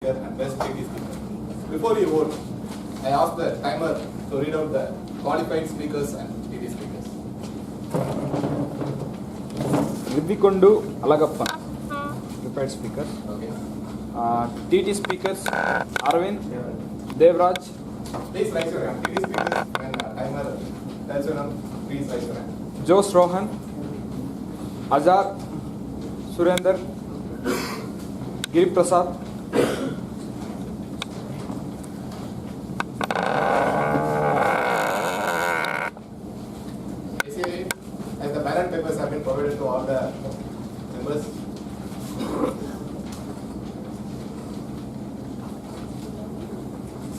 and best TT speaker. Before you vote, I ask the timer to read out the qualified speakers and TT speakers. Rivikondu Alagappan, prepared speaker. Okay. TT speakers Arvind, Devraj. Please raise your hand. TT speakers when timer tells you now, please raise your hand. Jose Rohan, Azar, Surender, Giri Prasad. As the ballot papers have been provided to all the members.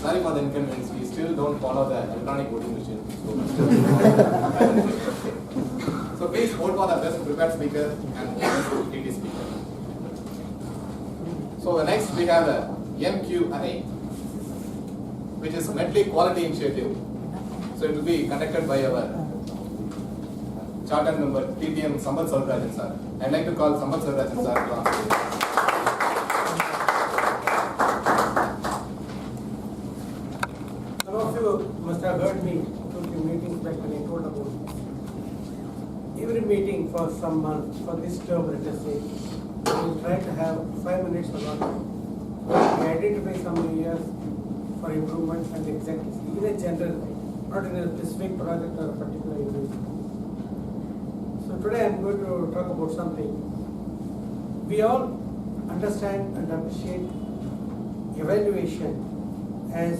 Sorry for the inconvenience, we still don't follow the electronic voting machine. So please vote for the best prepared speaker and best TT speaker. So next we have a MQI, which is Mentally Quality Initiative. So it will be conducted by our charter member DTM Sampath sir. I'd like to call Sampath sir to answer. Some of you must have heard me to the meetings back when I told about every meeting for some month, for this term, let us say, we will try to have 5 minutes allotment. We identify some areas for improvement and exactly in a general way, not in a specific project or a particular area. So today I am going to talk about something. We all understand and appreciate evaluation as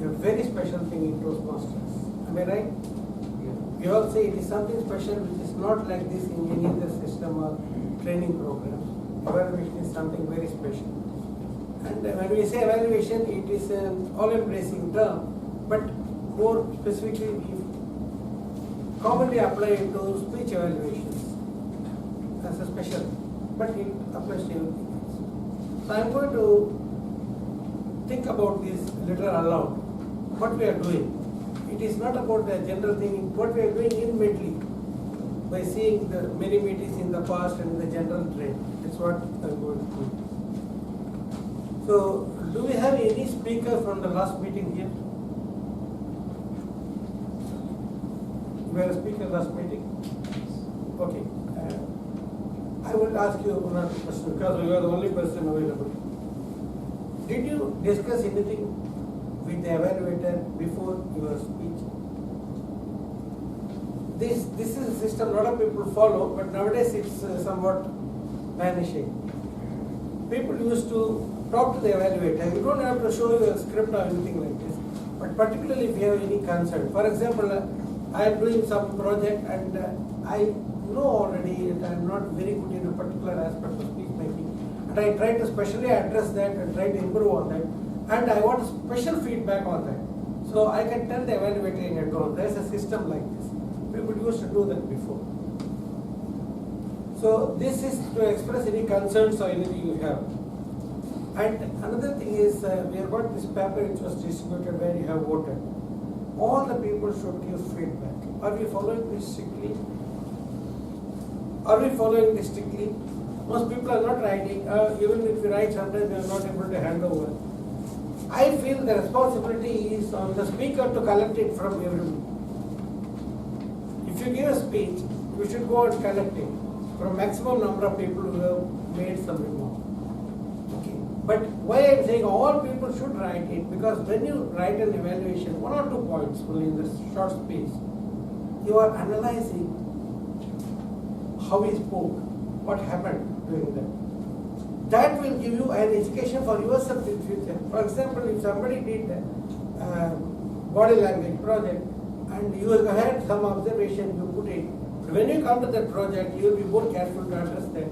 a very special thing in Toastmasters. Am I right? Yeah. We all say it is something special which is not like this in any other system or training program. Evaluation is something very special. And when we say evaluation, it is an all-embracing term, but more specifically, we commonly apply it to speech evaluations as a special, but it applies to everything else. So I am going to think about this little aloud. What we are doing. It is not about the general thing, what we are doing intimately by seeing the many meetings in the past and the general trend. That's what I am going to do. So, do we have any speaker from the last meeting here? You were a speaker last meeting? Okay. I will ask you one other question because you are the only person available. Did you discuss anything with the evaluator before your speech? This is a system a lot of people follow, but nowadays it's somewhat vanishing. People used to talk to the evaluator. You don't have to show you a script or anything like this. But particularly if you have any concern. For example, I am doing some project and I know already that I am not very good in a particular aspect of speech making. And I try to specially address that and try to improve on that. And I want special feedback on that. So I can tell the evaluator in advance. There is a system like this. People used to do that before. So this is to express any concerns or anything you have. And another thing is, we have got this paper which was distributed where you have voted. All the people should give feedback. Are we following this strictly? Are we following this strictly? Most people are not writing. Even if we write, sometimes we are not able to hand over. I feel the responsibility is on the speaker to collect it from everyone. If you give a speech, you should go and collect it from maximum number of people who have made some remark. Okay. But why I am saying all people should write it, because when you write an evaluation, 1 or 2 points only in this short space, you are analyzing how he spoke, what happened during that. That will give you an education for yourself in future. For example, if somebody did body language project and you had some observation, you put it. But when you come to that project, you will be more careful to understand.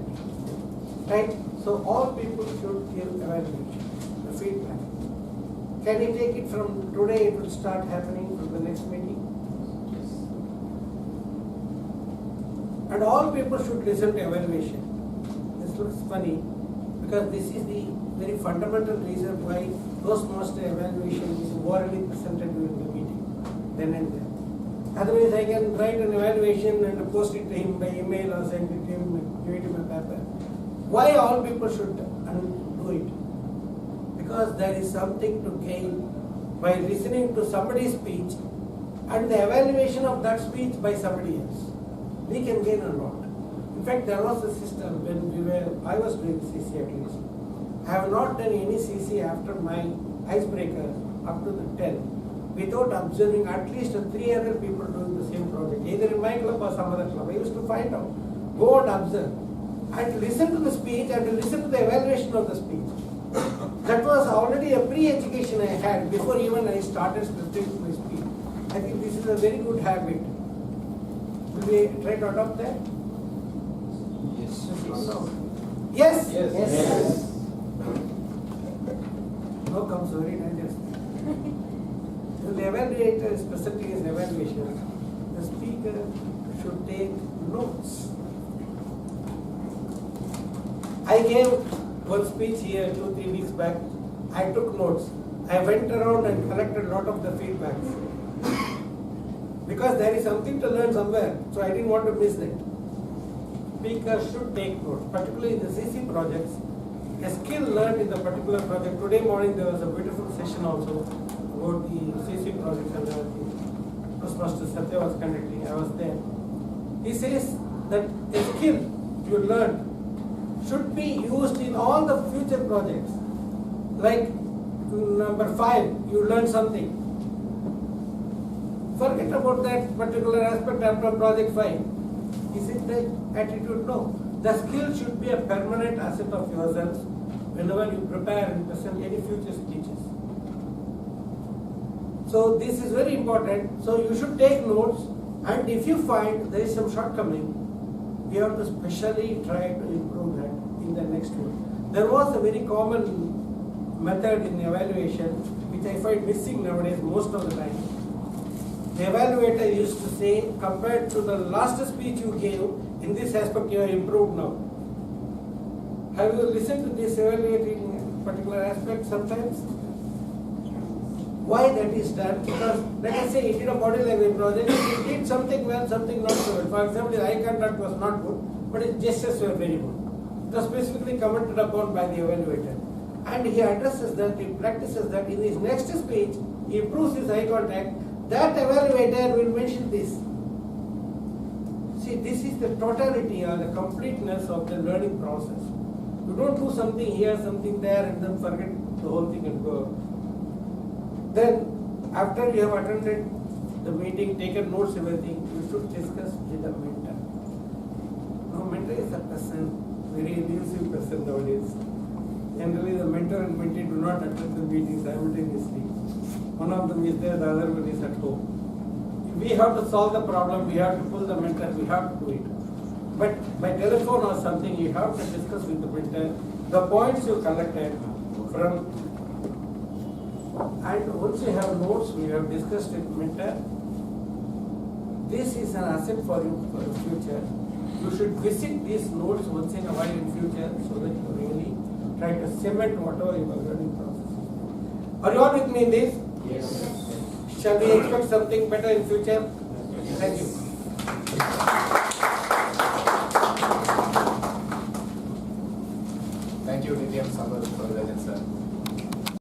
Right? So all people should give evaluation, the feedback. Can you take it from today? It will start happening from the next meeting. Yes. And all people should listen to evaluation. This looks funny, because this is the very fundamental reason why Toastmaster evaluation is orally presented during the meeting, then and there. Otherwise, I can write an evaluation and post it to him by email or send it to him, give it him a paper. Why all people should do it? because there is something to gain by listening to somebody's speech and the evaluation of that speech by somebody else. We can gain a lot. In fact, there was a system when I was doing CC at least. I have not done any CC after my icebreaker up to the 10 without observing at least 3 other people doing the same project, either in my club or some other club. I used to find out, go and observe, and listen to the speech and listen to the evaluation of the speech. That was already a pre-education I had before even I started scripting my speech. I think this is a very good habit. Will we try to adopt that? Yes. Yes? Yes. No comes very dangerous. When the evaluator is presenting his evaluation, the speaker should take notes. I gave one speech here 2-3 weeks back. I took notes. I went around and collected a lot of the feedbacks. Because there is something to learn somewhere, so I didn't want to miss that. Speakers should take notes, particularly in the CC projects. A skill learned in the particular project. Today morning there was a beautiful session also about the CC projects and the Toastmasters Sampath was conducting. I was there. He says that a skill you learned should be used in all the future projects. Like number 5, you learn something. Forget about that particular aspect after project 5. Is it the attitude? No. The skill should be a permanent asset of yourself whenever you prepare and present any future speeches. So this is very important. So you should take notes, and if you find there is some shortcoming, you have to specially try to improve that in the next one. There was a very common method in evaluation which I find missing nowadays most of the time. The evaluator used to say, compared to the last speech you gave, in this aspect you have improved now. Have you listened to this evaluating particular aspect sometimes? Why that is done? Because let us say he did a body language project, he did something well, something not so well. For example, his eye contact was not good, but his gestures were very good. It was specifically commented upon by the evaluator. And he addresses that, he practices that. In his next speech, he improves his eye contact. That evaluator will mention this. See, this is the totality or the completeness of the learning process. You don't do something here, something there, and then forget the whole thing and go. Then, after you have attended the meeting, taken notes, everything, you should discuss with the mentor. Now, mentor is a person, very elusive person nowadays. Generally, the mentor and mentee do not attend the meeting simultaneously. One of them is there, the other one is at home. If we have to solve the problem, we have to pull the mentor, we have to do it. But by telephone or something, you have to discuss with the mentor the points you collected from. And once you have notes, we have discussed with mentor. This is an asset for you for the future. You should visit these notes once in a while in future so that you really try to cement whatever your learning process is. Are you all with me in this? Yes. Shall we expect something better in future? Thank you. Thank you, DTM Sampath, for the legend, sir.